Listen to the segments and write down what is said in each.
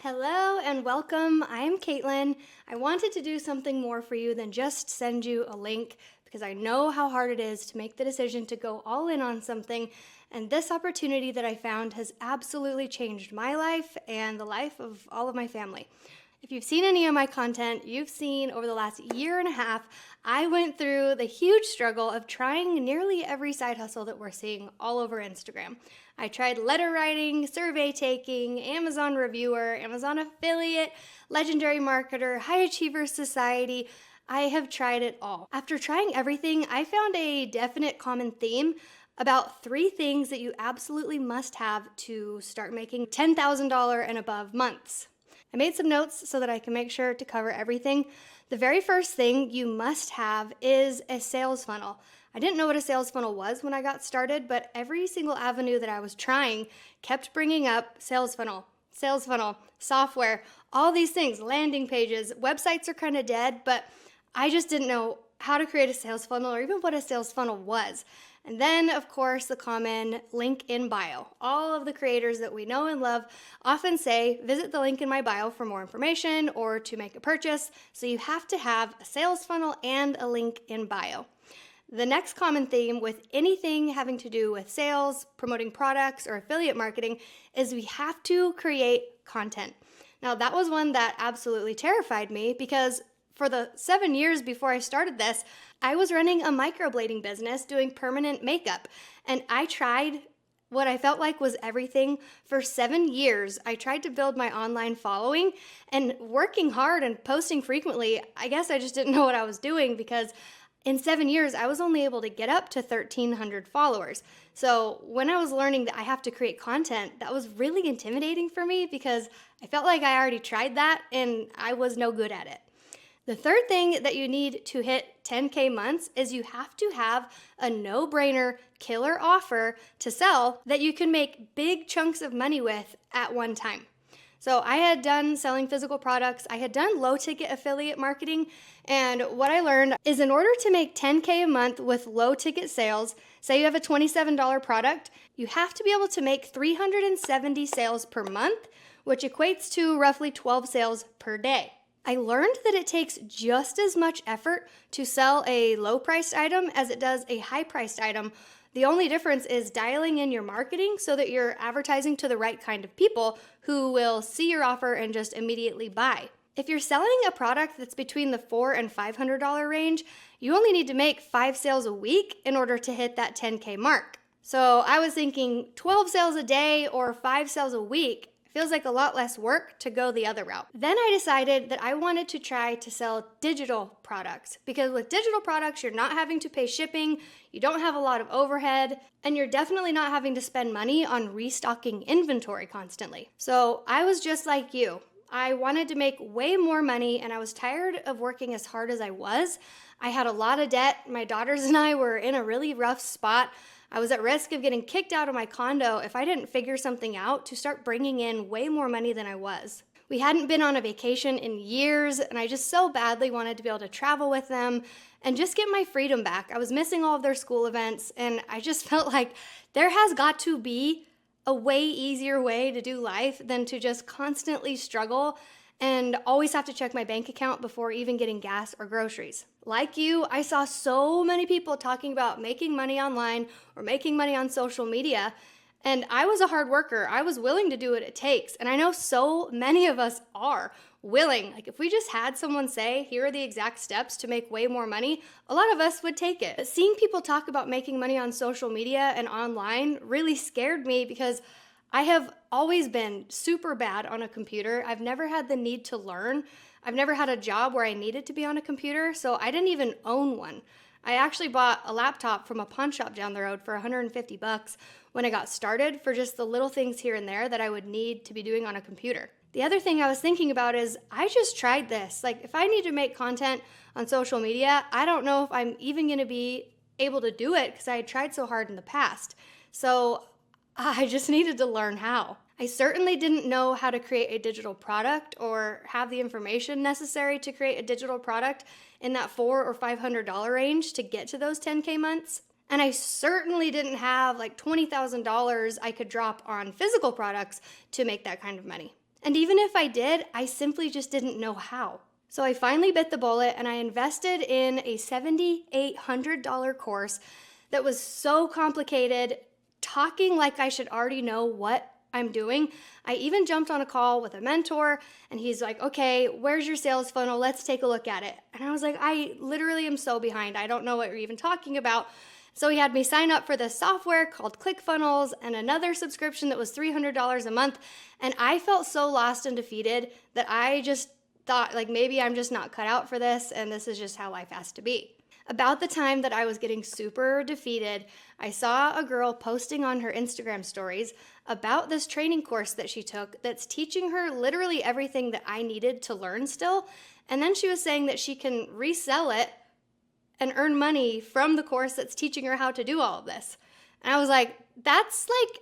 Hello and welcome. I'm Caitlin. I wanted to do something more for you than just send you a link because I know how hard it is to make the decision to go all in on something. And this opportunity that I found has absolutely changed my life and the life of all of my family. If you've seen any of my content, you've seen over the last year and a half, I went through the huge struggle of trying nearly every side hustle that we're seeing all over Instagram. I tried letter writing, survey taking, Amazon reviewer, Amazon affiliate, legendary marketer, high achiever society. I have tried it all. After trying everything, I found a definite common theme about 3 things that you absolutely must have to start making $10,000 and above months. I made some notes so that I can make sure to cover everything. The very first thing you must have is a sales funnel. I didn't know what a sales funnel was when I got started, but every single avenue that I was trying kept bringing up sales funnel, software, all these things, landing pages. Websites are kind of dead, but I just didn't know how to create a sales funnel or even what a sales funnel was. And then, of course, the common link in bio. All of the creators that we know and love often say, visit the link in my bio for more information or to make a purchase. So you have to have a sales funnel and a link in bio. The next common theme with anything having to do with sales, promoting products, or affiliate marketing is we have to create content. Now, that was one that absolutely terrified me because for the 7 years before I started this, I was running a microblading business doing permanent makeup, and I tried what I felt like was everything for 7 years. I tried to build my online following and working hard and posting frequently. I guess I just didn't know what I was doing because in 7 years, I was only able to get up to 1,300 followers. So when I was learning that I have to create content, that was really intimidating for me because I felt like I already tried that and I was no good at it. The third thing that you need to hit 10K months is you have to have a no-brainer killer offer to sell that you can make big chunks of money with at one time. So I had done selling physical products, I had done low-ticket affiliate marketing, and what I learned is in order to make 10K a month with low-ticket sales, say you have a $27 product, you have to be able to make 370 sales per month, which equates to roughly 12 sales per day. I learned that it takes just as much effort to sell a low-priced item as it does a high-priced item. The only difference is dialing in your marketing so that you're advertising to the right kind of people who will see your offer and just immediately buy. If you're selling a product that's between the $400 and $500 range, you only need to make 5 sales a week in order to hit that 10K mark. So I was thinking 12 sales a day or 5 sales a week feels like a lot less work to go the other route. Then I decided that I wanted to try to sell digital products because with digital products, you're not having to pay shipping, you don't have a lot of overhead, and you're definitely not having to spend money on restocking inventory constantly. So I was just like you. I wanted to make way more money and I was tired of working as hard as I was. I had a lot of debt. My daughters and I were in a really rough spot. I was at risk of getting kicked out of my condo if I didn't figure something out to start bringing in way more money than I was. We hadn't been on a vacation in years, and I just so badly wanted to be able to travel with them and just get my freedom back. I was missing all of their school events, and I just felt like there has got to be a way easier way to do life than to just constantly struggle and always have to check my bank account before even getting gas or groceries. Like you, I saw so many people talking about making money online or making money on social media, and I was a hard worker. I was willing to do what it takes, and I know so many of us are willing. Like if we just had someone say, here are the exact steps to make way more money, a lot of us would take it. But seeing people talk about making money on social media and online really scared me because I have always been super bad on a computer. I've never had the need to learn. I've never had a job where I needed to be on a computer, so I didn't even own one. I actually bought a laptop from a pawn shop down the road for $150 when I got started for just the little things here and there that I would need to be doing on a computer. The other thing I was thinking about is I just tried this. Like if I need to make content on social media, I don't know if I'm even going to be able to do it because I had tried so hard in the past. So I just needed to learn how. I certainly didn't know how to create a digital product or have the information necessary to create a digital product in that $400 or $500 range to get to those 10K months. And I certainly didn't have like $20,000 I could drop on physical products to make that kind of money. And even if I did, I simply just didn't know how. So I finally bit the bullet and I invested in a $7,800 course that was so complicated, talking like I should already know what I'm doing. I even jumped on a call with a mentor and he's like, okay, where's your sales funnel? Let's take a look at it. And I was like, I literally am so behind. I don't know what you're even talking about. So he had me sign up for this software called ClickFunnels and another subscription that was $300 a month. And I felt so lost and defeated that I just thought like maybe I'm just not cut out for this and this is just how life has to be. About the time that I was getting super defeated, I saw a girl posting on her Instagram stories about this training course that she took that's teaching her literally everything that I needed to learn still. And then she was saying that she can resell it and earn money from the course that's teaching her how to do all of this. And I was like, that's like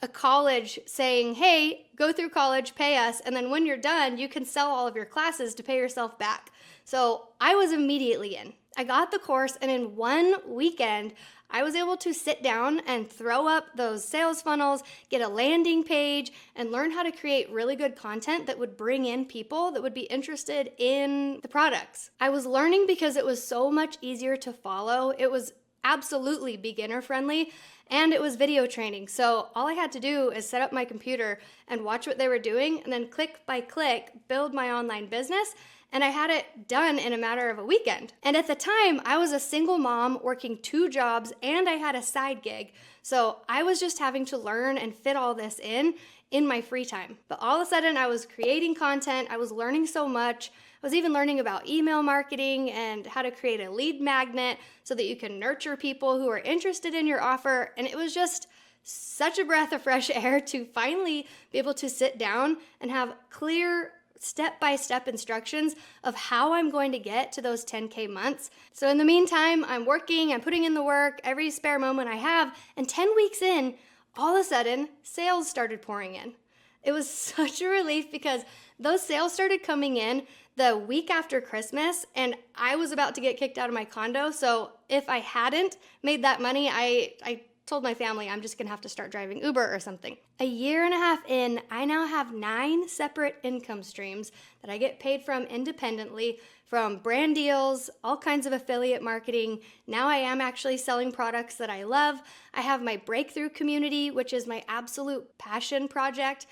a college saying, hey, go through college, pay us, and then when you're done, you can sell all of your classes to pay yourself back. So I was immediately in. I got the course, and in one weekend, I was able to sit down and throw up those sales funnels, get a landing page, and learn how to create really good content that would bring in people that would be interested in the products. I was learning because it was so much easier to follow. It was absolutely beginner friendly, and it was video training. So all I had to do is set up my computer and watch what they were doing, and then click by click, build my online business. And I had it done in a matter of a weekend. And at the time, I was a single mom working 2 jobs and I had a side gig. So I was just having to learn and fit all this in my free time. But all of a sudden, I was creating content. I was learning so much. I was even learning about email marketing and how to create a lead magnet so that you can nurture people who are interested in your offer. And it was just such a breath of fresh air to finally be able to sit down and have clear step-by-step instructions of how I'm going to get to those 10K months. So in the meantime, I'm working, I'm putting in the work every spare moment I have, and 10 weeks in, all of a sudden, sales started pouring in. It was such a relief because those sales started coming in the week after Christmas, and I was about to get kicked out of my condo, so if I hadn't made that money, I told my family I'm just gonna have to start driving Uber or something. A year and a half in, I now have 9 separate income streams that I get paid from independently, from brand deals, all kinds of affiliate marketing. Now I am actually selling products that I love. I have my breakthrough community, which is my absolute passion project,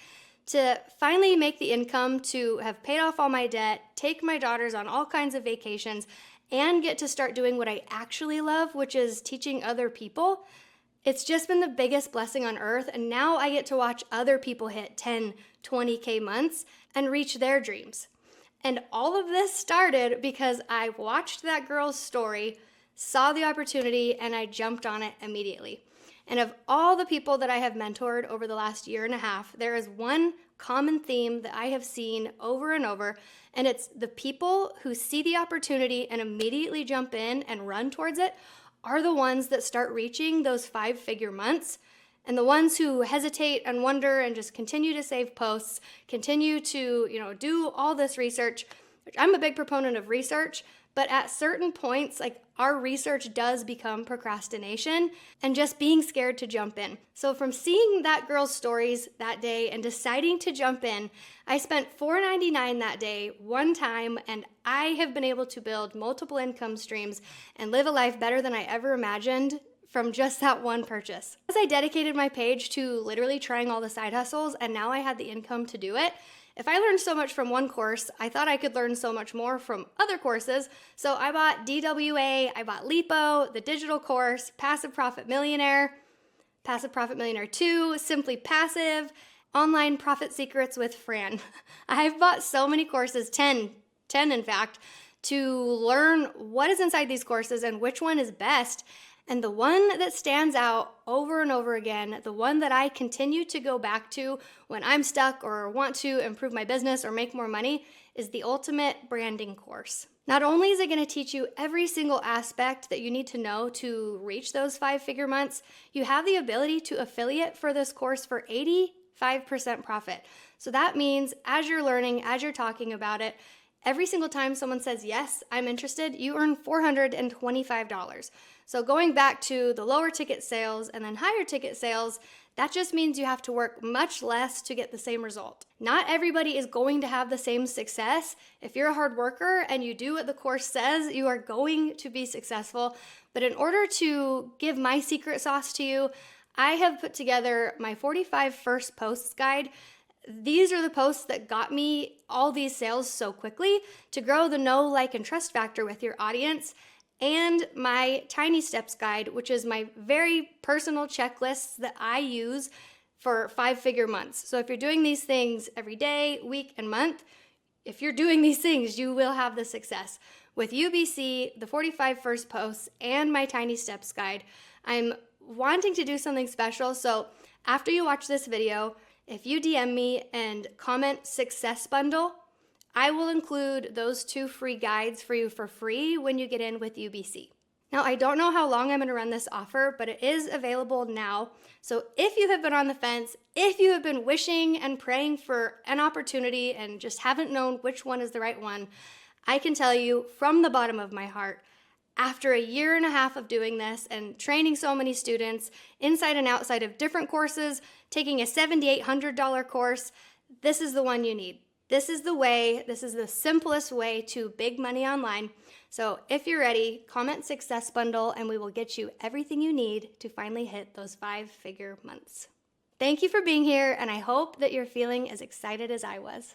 to finally make the income to have paid off all my debt, take my daughters on all kinds of vacations, and get to start doing what I actually love, which is teaching other people. It's just been the biggest blessing on earth, and now I get to watch other people hit 10, 20K months and reach their dreams. And all of this started because I watched that girl's story, saw the opportunity, and I jumped on it immediately. And of all the people that I have mentored over the last year and a half, there is one common theme that I have seen over and over, and it's the people who see the opportunity and immediately jump in and run towards it are the ones that start reaching those 5-figure months. And the ones who hesitate and wonder and just continue to save posts, continue to, do all this research, which I'm a big proponent of research, but at certain points, our research does become procrastination and just being scared to jump in. So from seeing that girl's stories that day and deciding to jump in, I spent $4.99 that day one time, and I have been able to build multiple income streams and live a life better than I ever imagined from just that one purchase. As I dedicated my page to literally trying all the side hustles, and now I had the income to do it, if I learned so much from one course, I thought I could learn so much more from other courses. So I bought DWA, I bought Lipo, the digital course, Passive Profit Millionaire 2, Simply Passive, Online Profit Secrets with Fran. I've bought so many courses, 10 in fact, to learn what is inside these courses and which one is best. And the one that stands out over and over again, the one that I continue to go back to when I'm stuck or want to improve my business or make more money, is the Ultimate Branding course. Not only is it going to teach you every single aspect that you need to know to reach those 5-figure months, you have the ability to affiliate for this course for 85% profit. So that means as you're learning, as you're talking about it, Every single time someone says, yes, I'm interested, you earn $425. So going back to the lower ticket sales and then higher ticket sales, that just means you have to work much less to get the same result. Not everybody is going to have the same success. If you're a hard worker and you do what the course says, you are going to be successful. But in order to give my secret sauce to you, I have put together my 45 first posts guide. These are the posts that got me all these sales so quickly to grow the know, like, and trust factor with your audience, and my Tiny Steps guide, which is my very personal checklists that I use for 5-figure months. So if you're doing these things every day, week, and month, if you're doing these things, you will have the success. With UBC, the 45 first posts, and my Tiny Steps guide, I'm wanting to do something special. So after you watch this video, if you DM me and comment Success Bundle, I will include those 2 free guides for you for free when you get in with UBC. Now, I don't know how long I'm going to run this offer, but it is available now. So if you have been on the fence, if you have been wishing and praying for an opportunity and just haven't known which one is the right one, I can tell you from the bottom of my heart, after a year and a half of doing this and training so many students inside and outside of different courses, taking a $7,800 course, this is the one you need. This is the way, this is the simplest way to big money online. So if you're ready, comment Success Bundle and we will get you everything you need to finally hit those 5-figure months. Thank you for being here, and I hope that you're feeling as excited as I was.